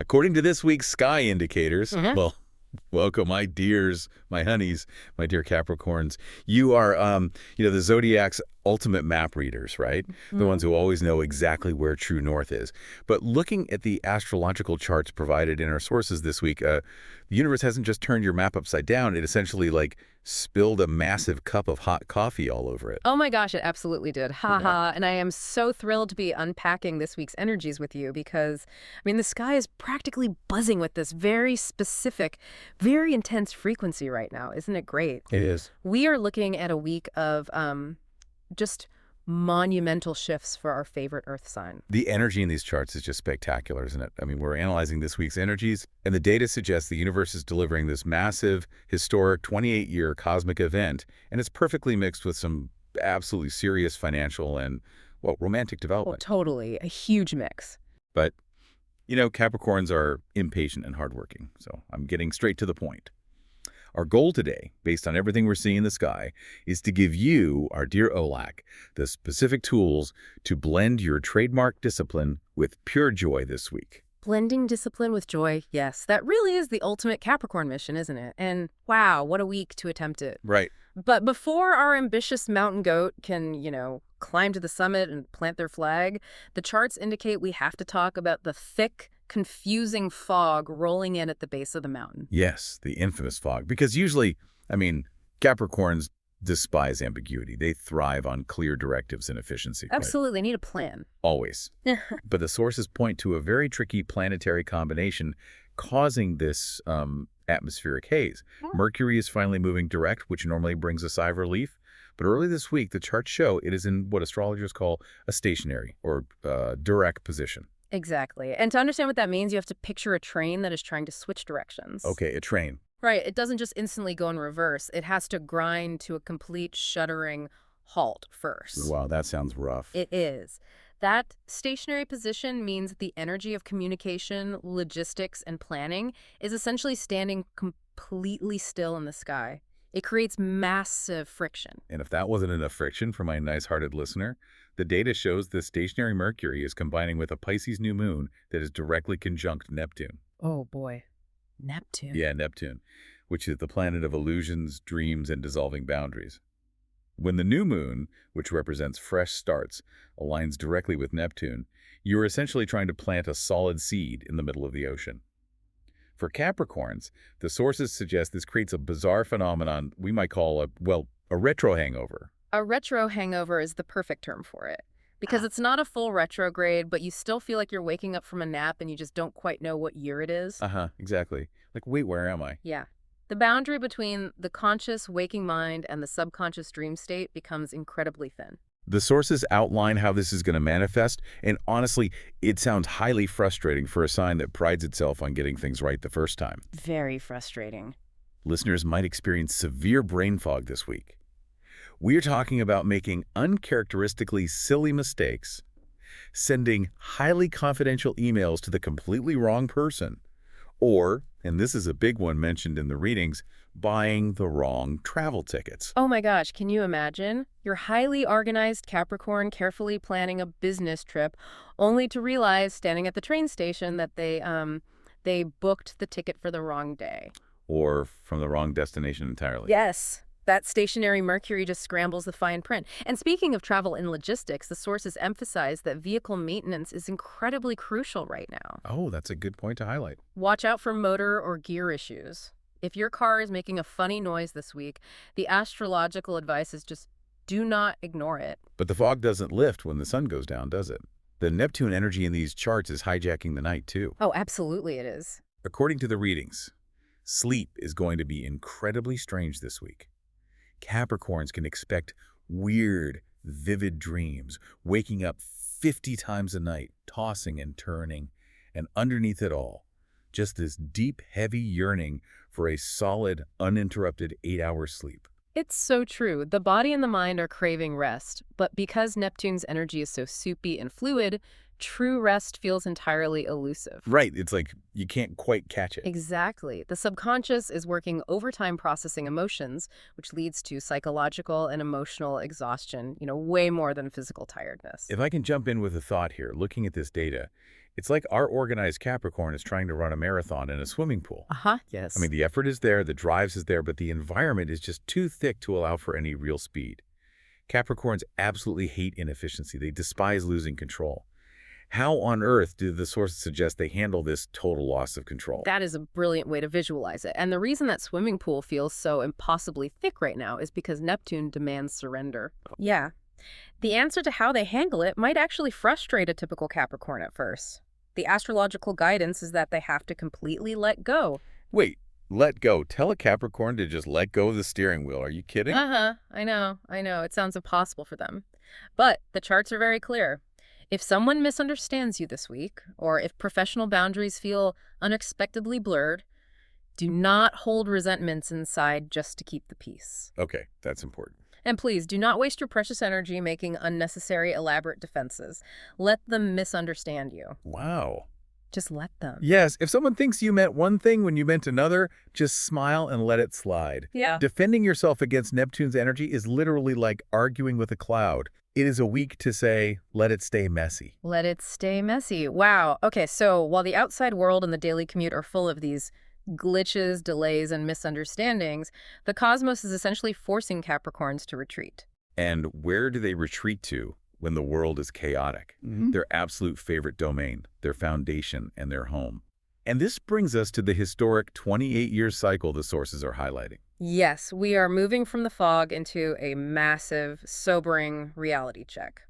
According to this week's sky indicators, Mhm. well, welcome, my dears, my honeys, my dear Capricorns. You are, the Zodiac's ultimate map readers, right? The ones who always know exactly where true north is. But looking at the astrological charts provided in our sources this week, the universe hasn't just turned your map upside down. It essentially, spilled a massive cup of hot coffee all over it. Oh my gosh, it absolutely did. Ha ha. And I am so thrilled to be unpacking this week's energies with you because, the sky is practically buzzing with this very specific, very intense frequency right now. Isn't it great? It is. We are looking at a week of just monumental shifts for our favorite Earth sign. The energy in these charts is just spectacular, isn't it? We're analyzing this week's energies, and the data suggests the universe is delivering this massive, historic 28-year cosmic event, and it's perfectly mixed with some absolutely serious financial and, well, romantic Oh, development. totally. A huge mix. But, Capricorns are impatient and hardworking, so I'm getting straight to the point. Our goal today, based on everything we're seeing in the sky, is to give you, our dear Olak, the specific tools to blend your trademark discipline with pure joy this week. Blending discipline with joy, yes. That really is the ultimate Capricorn mission, isn't it? And wow, what a week to attempt it. Right. But before our ambitious mountain goat can, climb to the summit and plant their flag, the charts indicate we have to talk about the thick, confusing fog rolling in at the base of the mountain. Yes, the infamous fog. Because usually, Capricorns despise ambiguity. They thrive on clear directives and efficiency. Right? Absolutely, they need a plan. Always. But the sources point to a very tricky planetary combination causing this atmospheric haze. Mercury is finally moving direct, which normally brings a sigh of relief. But early this week, the charts show it is in what astrologers call a stationary or direct position. Exactly. And to understand what that means, you have to picture a train that is trying to switch directions. Okay, a train. Right. It doesn't just instantly go in reverse. It has to grind to a complete shuddering halt first. Wow, that sounds rough. It is. That stationary position means the energy of communication, logistics, and planning is essentially standing completely still in the sky. It creates massive friction. And if that wasn't enough friction for my nice-hearted listener, the data shows the stationary Mercury is combining with a Pisces new moon that is directly conjunct Neptune. Oh, boy. Neptune. Yeah, Neptune, which is the planet of illusions, dreams, and dissolving boundaries. When the new moon, which represents fresh starts, aligns directly with Neptune, you're essentially trying to plant a solid seed in the middle of the ocean. For Capricorns, the sources suggest this creates a bizarre phenomenon we might call a retro hangover. A retro hangover is the perfect term for it. Because it's not a full retrograde, but you still feel like you're waking up from a nap and you just don't quite know what year it is. Exactly. Wait, where am I? Yeah. The boundary between the conscious waking mind and the subconscious dream state becomes incredibly thin. The sources outline how this is going to manifest, and honestly, it sounds highly frustrating for a sign that prides itself on getting things right the first time. Very frustrating. Listeners might experience severe brain fog this week. We're talking about making uncharacteristically silly mistakes, sending highly confidential emails to the completely wrong person, or, and this is a big one mentioned in the readings, buying the wrong travel tickets. Oh my gosh, can you imagine? Your highly organized Capricorn carefully planning a business trip, only to realize, standing at the train station, that they booked the ticket for the wrong day. Or from the wrong destination entirely. Yes. That stationary Mercury just scrambles the fine print. And speaking of travel and logistics, the sources emphasize that vehicle maintenance is incredibly crucial right now. Oh, that's a good point to highlight. Watch out for motor or gear issues. If your car is making a funny noise this week, the astrological advice is just do not ignore it. But the fog doesn't lift when the sun goes down, does it? The Neptune energy in these charts is hijacking the night, too. Oh, absolutely it is. According to the readings, sleep is going to be incredibly strange this week. Capricorns can expect weird, vivid dreams, waking up 50 times a night, tossing and turning, and underneath it all, just this deep, heavy yearning for a solid, uninterrupted 8-hour sleep. It's so true. The body and the mind are craving rest, but because Neptune's energy is so soupy and fluid, True rest feels entirely elusive. Right. It's like you can't quite catch it. Exactly. The subconscious is working overtime processing emotions, which leads to psychological and emotional exhaustion, way more than physical tiredness. If I can jump in with a thought here, looking at this data, it's like our organized Capricorn is trying to run a marathon in a swimming pool. Yes. I mean, the effort is there, the drive is there, but the environment is just too thick to allow for any real speed. Capricorns absolutely hate inefficiency. They despise losing control. How on earth do the sources suggest they handle this total loss of control? That is a brilliant way to visualize it. And the reason that swimming pool feels so impossibly thick right now is because Neptune demands surrender. Yeah. The answer to how they handle it might actually frustrate a typical Capricorn at first. The astrological guidance is that they have to completely let go. Wait, let go. Tell a Capricorn to just let go of the steering wheel. Are you kidding? I know. It sounds impossible for them. But the charts are very clear. If someone misunderstands you this week, or if professional boundaries feel unexpectedly blurred, do not hold resentments inside just to keep the peace. Okay, that's important. And please, do not waste your precious energy making unnecessary, elaborate defenses. Let them misunderstand you. Wow. Just let them. Yes, if someone thinks you meant one thing when you meant another, just smile and let it slide. Yeah. Defending yourself against Neptune's energy is literally like arguing with a cloud. It is a week to say, let it stay messy. Let it stay messy. Wow. Okay, so while the outside world and the daily commute are full of these glitches, delays, and misunderstandings, the cosmos is essentially forcing Capricorns to retreat. And where do they retreat to when the world is chaotic? Their absolute favorite domain, their foundation, and their home. And this brings us to the historic 28-year cycle the sources are highlighting. Yes, we are moving from the fog into a massive, sobering reality check.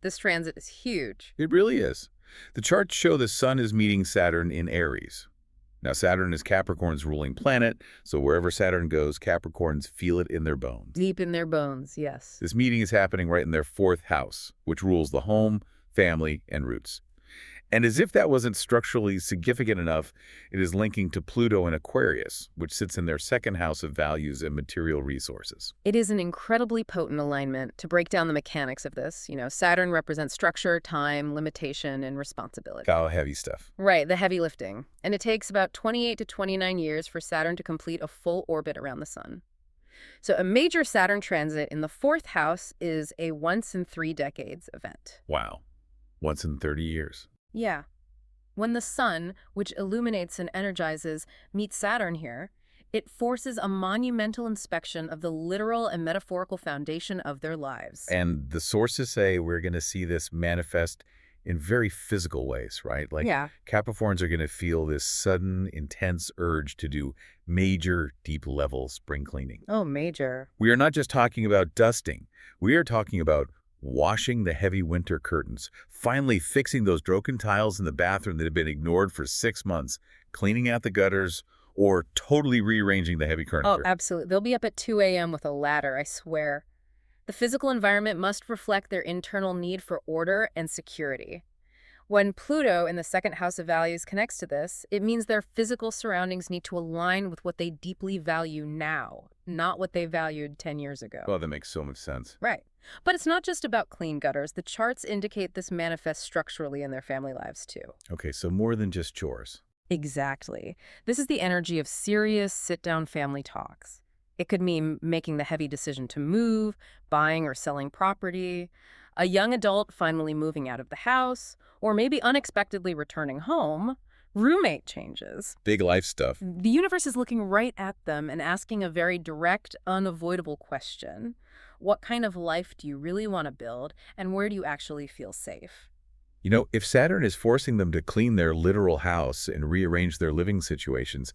This transit is huge. It really is. The charts show the sun is meeting Saturn in Aries. Now, Saturn is Capricorn's ruling planet, so wherever Saturn goes, Capricorns feel it in their bones. Deep in their bones, yes. This meeting is happening right in their fourth house, which rules the home, family, and roots. And as if that wasn't structurally significant enough, it is linking to Pluto in Aquarius, which sits in their second house of values and material resources. It is an incredibly potent alignment. To break down the mechanics of this, Saturn represents structure, time, limitation, and responsibility. How heavy stuff. Right, the heavy lifting. And it takes about 28 to 29 years for Saturn to complete a full orbit around the sun. So a major Saturn transit in the fourth house is a once in 3 decades event. Wow. Once in 30 years. Yeah. When the sun, which illuminates and energizes, meets Saturn here, it forces a monumental inspection of the literal and metaphorical foundation of their lives. And the sources say we're going to see this manifest in very physical ways, right? Like Capricorns are going to feel this sudden, intense urge to do major, deep-level spring cleaning. Oh, major. We are not just talking about dusting. We are talking about washing the heavy winter curtains, finally fixing those broken tiles in the bathroom that have been ignored for 6 months, cleaning out the gutters, or totally rearranging the heavy furniture. Oh, absolutely. They'll be up at 2 a.m. with a ladder, I swear. The physical environment must reflect their internal need for order and security. When Pluto in the second house of values connects to this, it means their physical surroundings need to align with what they deeply value now, not what they valued 10 years ago. Well, that makes so much sense. Right. But it's not just about clean gutters. The charts indicate this manifests structurally in their family lives, too. Okay, so more than just chores. Exactly. This is the energy of serious sit-down family talks. It could mean making the heavy decision to move, buying or selling property, a young adult finally moving out of the house, or maybe unexpectedly returning home, roommate changes. Big life stuff. The universe is looking right at them and asking a very direct, unavoidable question. What kind of life do you really want to build, and where do you actually feel safe? You know, if Saturn is forcing them to clean their literal house and rearrange their living situations,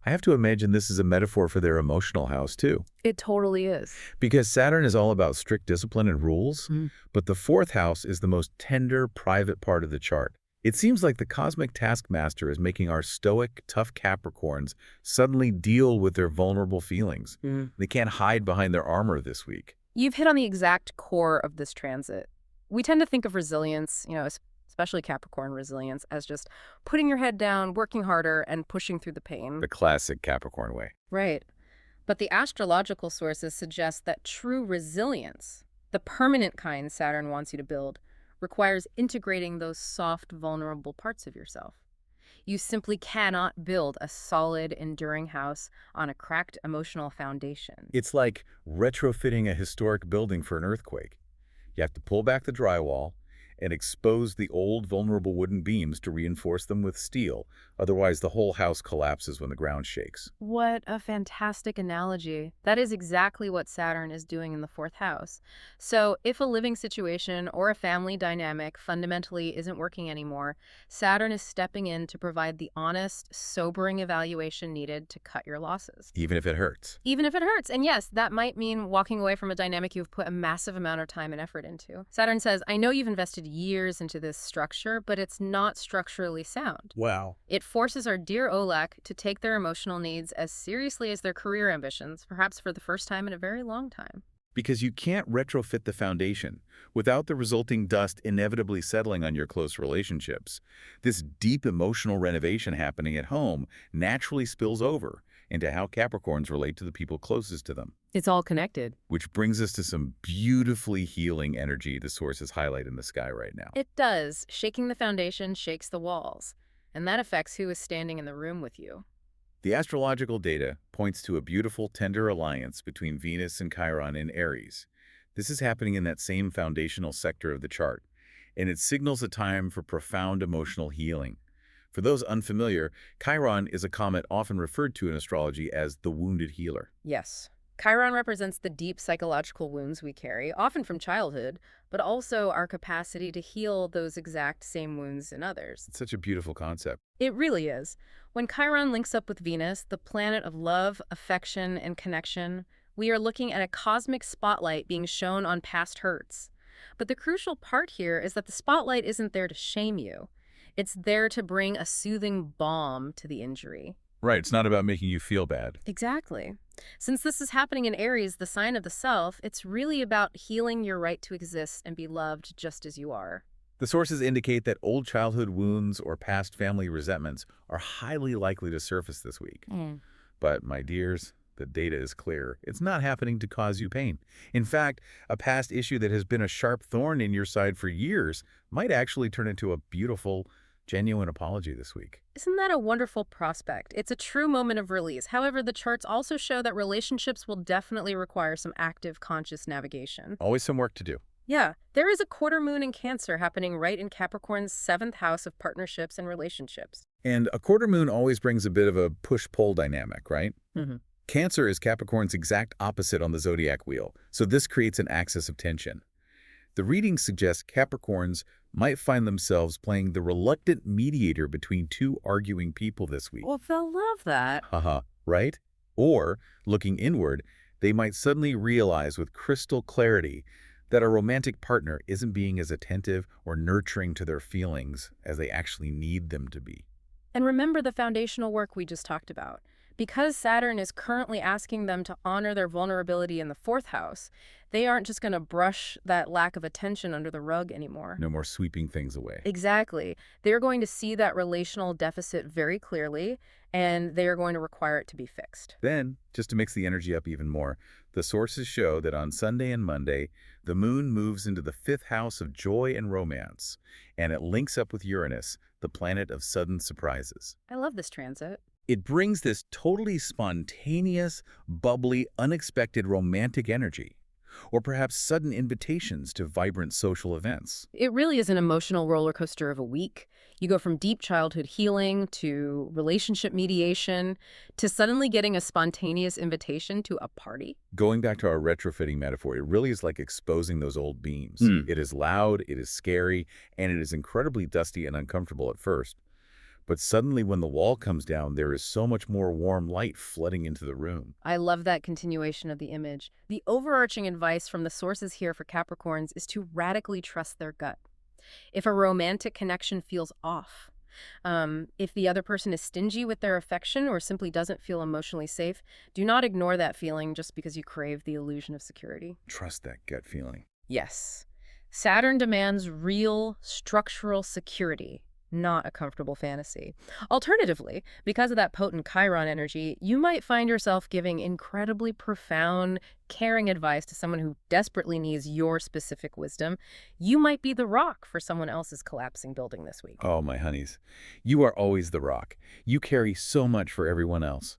I have to imagine this is a metaphor for their emotional house, too. It totally is. Because Saturn is all about strict discipline and rules, but the fourth house is the most tender, private part of the chart. It seems like the cosmic taskmaster is making our stoic, tough Capricorns suddenly deal with their vulnerable feelings. They can't hide behind their armor this week. You've hit on the exact core of this transit. We tend to think of resilience, especially Capricorn resilience, as just putting your head down, working harder, and pushing through the pain. The classic Capricorn way. Right. But the astrological sources suggest that true resilience, the permanent kind Saturn wants you to build, requires integrating those soft, vulnerable parts of yourself. You simply cannot build a solid, enduring house on a cracked emotional foundation. It's like retrofitting a historic building for an earthquake. You have to pull back the drywall and expose the old, vulnerable wooden beams to reinforce them with steel. Otherwise, the whole house collapses when the ground shakes. What a fantastic analogy. That is exactly what Saturn is doing in the fourth house. So if a living situation or a family dynamic fundamentally isn't working anymore, Saturn is stepping in to provide the honest, sobering evaluation needed to cut your losses. Even if it hurts. Even if it hurts. And yes, that might mean walking away from a dynamic you've put a massive amount of time and effort into. Saturn says, I know you've invested years into this structure, but it's not structurally sound. Wow. It forces our dear Olek to take their emotional needs as seriously as their career ambitions, perhaps for the first time in a very long time. Because you can't retrofit the foundation without the resulting dust inevitably settling on your close relationships. This deep emotional renovation happening at home naturally spills over into how Capricorns relate to the people closest to them. It's all connected. Which brings us to some beautifully healing energy the sources highlight in the sky right now. It does. Shaking the foundation shakes the walls, and that affects who is standing in the room with you. The astrological data points to a beautiful, tender alliance between Venus and Chiron in Aries. This is happening in that same foundational sector of the chart, and it signals a time for profound emotional healing. For those unfamiliar, Chiron is a comet often referred to in astrology as the wounded healer. Yes. Chiron represents the deep psychological wounds we carry, often from childhood, but also our capacity to heal those exact same wounds in others. It's such a beautiful concept. It really is. When Chiron links up with Venus, the planet of love, affection, and connection, we are looking at a cosmic spotlight being shown on past hurts. But the crucial part here is that the spotlight isn't there to shame you. It's there to bring a soothing balm to the injury. Right, it's not about making you feel bad. Exactly. Since this is happening in Aries, the sign of the self, it's really about healing your right to exist and be loved just as you are. The sources indicate that old childhood wounds or past family resentments are highly likely to surface this week. But, my dears, the data is clear. It's not happening to cause you pain. In fact, a past issue that has been a sharp thorn in your side for years might actually turn into a beautiful, genuine apology this week. Isn't that a wonderful prospect? It's a true moment of release. However, the charts also show that relationships will definitely require some active, conscious navigation. Always some work to do. Yeah, there is a quarter moon in Cancer happening right in Capricorn's 7th house of partnerships and relationships. And a quarter moon always brings a bit of a push-pull dynamic, right? Cancer is Capricorn's exact opposite on the zodiac wheel, so this creates an axis of tension. The reading suggests Capricorns might find themselves playing the reluctant mediator between two arguing people this week. Well, they'll love that. Haha, right? Or, looking inward, they might suddenly realize with crystal clarity that a romantic partner isn't being as attentive or nurturing to their feelings as they actually need them to be. And remember the foundational work we just talked about. Because Saturn is currently asking them to honor their vulnerability in the 4th house, they aren't just going to brush that lack of attention under the rug anymore. No more sweeping things away. Exactly. They're going to see that relational deficit very clearly, and they are going to require it to be fixed. Then, just to mix the energy up even more, the sources show that on Sunday and Monday, the moon moves into the 5th house of joy and romance, and it links up with Uranus, the planet of sudden surprises. I love this transit. It brings this totally spontaneous, bubbly, unexpected romantic energy, or perhaps sudden invitations to vibrant social events. It really is an emotional roller coaster of a week. You go from deep childhood healing to relationship mediation to suddenly getting a spontaneous invitation to a party. Going back to our retrofitting metaphor, it really is like exposing those old beams. It is loud, it is scary, and it is incredibly dusty and uncomfortable at first. But suddenly when the wall comes down, there is so much more warm light flooding into the room. I love that continuation of the image. The overarching advice from the sources here for Capricorns is to radically trust their gut. If a romantic connection feels off, if the other person is stingy with their affection or simply doesn't feel emotionally safe, do not ignore that feeling just because you crave the illusion of security. Trust that gut feeling. Yes. Saturn demands real structural security, Not a comfortable fantasy. Alternatively, because of that potent Chiron energy, you might find yourself giving incredibly profound, caring advice to someone who desperately needs your specific wisdom. You might be the rock for someone else's collapsing building this week. Oh, my honeys. You are always the rock. You carry so much for everyone else.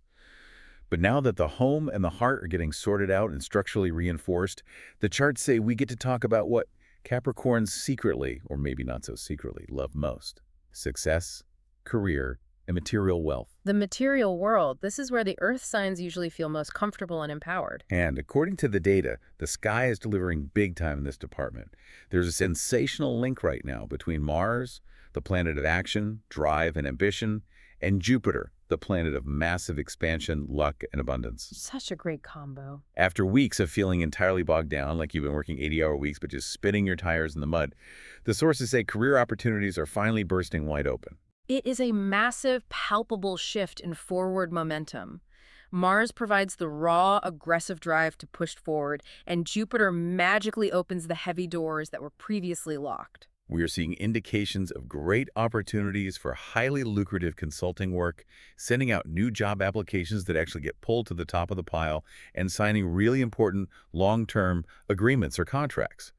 But now that the home and the heart are getting sorted out and structurally reinforced, the charts say we get to talk about what Capricorns secretly, or maybe not so secretly, love most: success, career, and material wealth. The material world, this is where the earth signs usually feel most comfortable and empowered. And according to the data, the sky is delivering big time in this department. There's a sensational link right now between Mars, the planet of action, drive, and ambition, and Jupiter, the planet of massive expansion, luck, and abundance. Such a great combo. After weeks of feeling entirely bogged down, like you've been working 80-hour weeks but just spinning your tires in the mud, the sources say career opportunities are finally bursting wide open. It is a massive, palpable shift in forward momentum. Mars provides the raw, aggressive drive to push forward, and Jupiter magically opens the heavy doors that were previously locked. We are seeing indications of great opportunities for highly lucrative consulting work, sending out new job applications that actually get pulled to the top of the pile, and signing really important long-term agreements or contracts.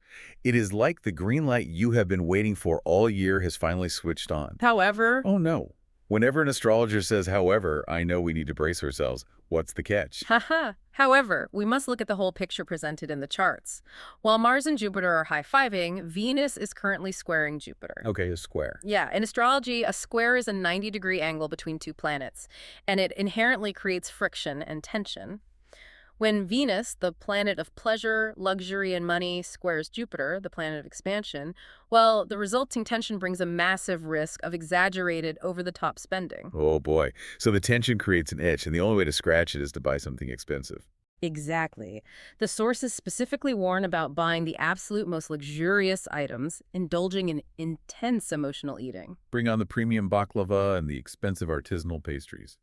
It is like the green light you have been waiting for all year has finally switched on. However, Oh no. Whenever an astrologer says, however, I know we need to brace ourselves. What's the catch? However, we must look at the whole picture presented in the charts. While Mars and Jupiter are high-fiving, Venus is currently squaring Jupiter. Okay, a square. Yeah, in astrology, a square is a 90-degree angle between two planets, and it inherently creates friction and tension. When Venus, the planet of pleasure, luxury, and money, squares Jupiter, the planet of expansion, well, the resulting tension brings a massive risk of exaggerated, over-the-top spending. Oh boy. So the tension creates an itch, and the only way to scratch it is to buy something expensive. Exactly. The sources specifically warn about buying the absolute most luxurious items, indulging in intense emotional eating. Bring on the premium baklava and the expensive artisanal pastries.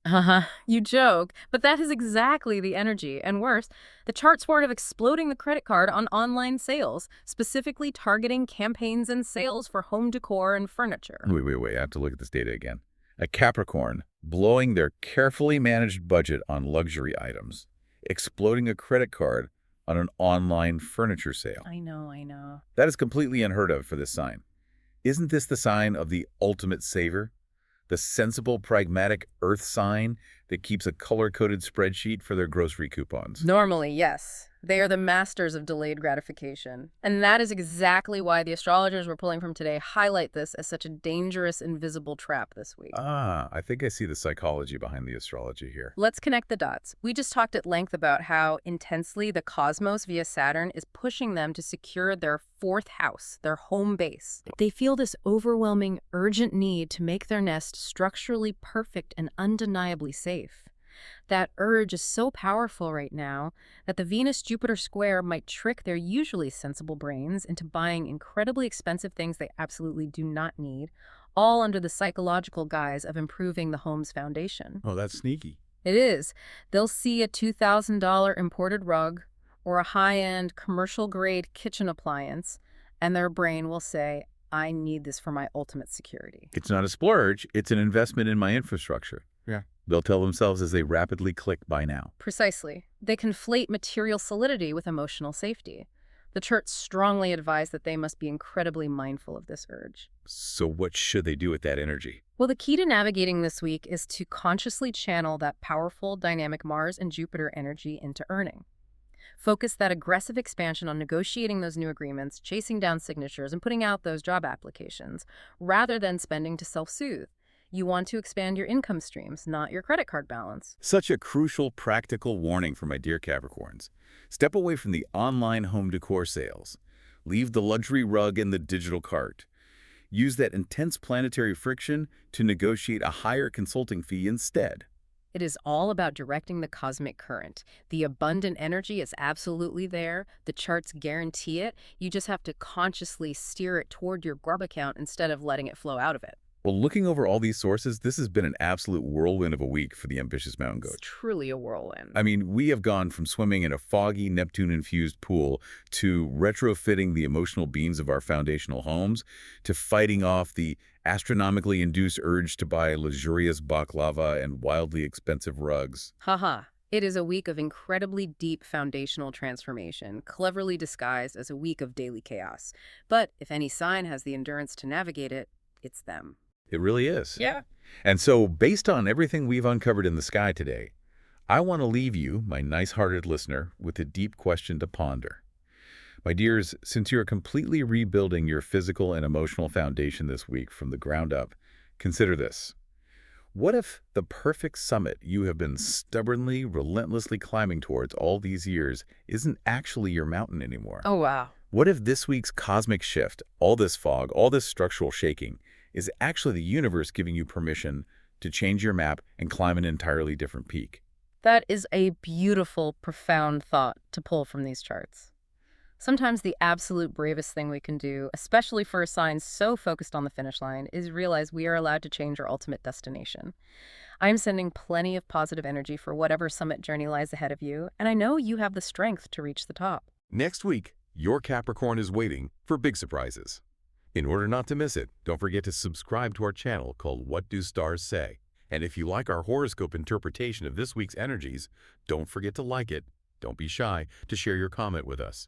You joke, but that is exactly the energy. And worse, the charts warn of exploding the credit card on online sales, specifically targeting campaigns and sales for home decor and furniture. Wait. I have to look at this data again. A Capricorn blowing their carefully managed budget on luxury items, exploding a credit card on an online furniture sale. I know. That is completely unheard of for this sign. Isn't this the sign of the ultimate saver? The sensible, pragmatic earth sign that keeps a color-coded spreadsheet for their grocery coupons. Normally, yes. They are the masters of delayed gratification. And that is exactly why the astrologers we're pulling from today highlight this as such a dangerous, invisible trap this week. I think I see the psychology behind the astrology here. Let's connect the dots. We just talked at length about how intensely the cosmos via Saturn is pushing them to secure their fourth house, their home base. They feel this overwhelming, urgent need to make their nest structurally perfect and undeniably safe. That urge is so powerful right now that the Venus-Jupiter square might trick their usually sensible brains into buying incredibly expensive things they absolutely do not need, all under the psychological guise of improving the home's foundation. Oh, that's sneaky. It is. They'll see a $2,000 imported rug or a high-end commercial-grade kitchen appliance, and their brain will say, I need this for my ultimate security. It's not a splurge, it's an investment in my infrastructure. Yeah. They'll tell themselves as they rapidly click buy now. Precisely. They conflate material solidity with emotional safety. The charts strongly advise that they must be incredibly mindful of this urge. So what should they do with that energy? Well, the key to navigating this week is to consciously channel that powerful, dynamic Mars and Jupiter energy into earning. Focus that aggressive expansion on negotiating those new agreements, chasing down signatures, and putting out those job applications, rather than spending to self-soothe. You want to expand your income streams, not your credit card balance. Such a crucial, practical warning for my dear Capricorns. Step away from the online home decor sales. Leave the luxury rug in the digital cart. Use that intense planetary friction to negotiate a higher consulting fee instead. It is all about directing the cosmic current. The abundant energy is absolutely there. The charts guarantee it. You just have to consciously steer it toward your grub account instead of letting it flow out of it. Well, looking over all these sources, this has been an absolute whirlwind of a week for the ambitious mountain It's goats. truly a whirlwind. I mean, we have gone from swimming in a foggy, Neptune-infused pool to retrofitting the emotional beams of our foundational homes to fighting off the astronomically induced urge to buy luxurious baklava and wildly expensive rugs. Haha. It is a week of incredibly deep foundational transformation, cleverly disguised as a week of daily chaos. But if any sign has the endurance to navigate it, it's them. It really is. Yeah. And so, based on everything we've uncovered in the sky today, I want to leave you, my nice-hearted listener, with a deep question to ponder. My dears, since you're completely rebuilding your physical and emotional foundation this week from the ground up, consider this. What if the perfect summit you have been stubbornly, relentlessly climbing towards all these years isn't actually your mountain anymore? Oh, wow. What if this week's cosmic shift, all this fog, all this structural shaking, is actually the universe giving you permission to change your map and climb an entirely different peak? That is a beautiful, profound thought to pull from these charts. Sometimes the absolute bravest thing we can do, especially for a sign so focused on the finish line, is realize we are allowed to change our ultimate destination. I'm sending plenty of positive energy for whatever summit journey lies ahead of you, and I know you have the strength to reach the top. Next week, your Capricorn is waiting for big surprises. In order not to miss it, don't forget to subscribe to our channel called What Do Stars Say? And if you like our horoscope interpretation of this week's energies, don't forget to like it. Don't be shy to share your comment with us.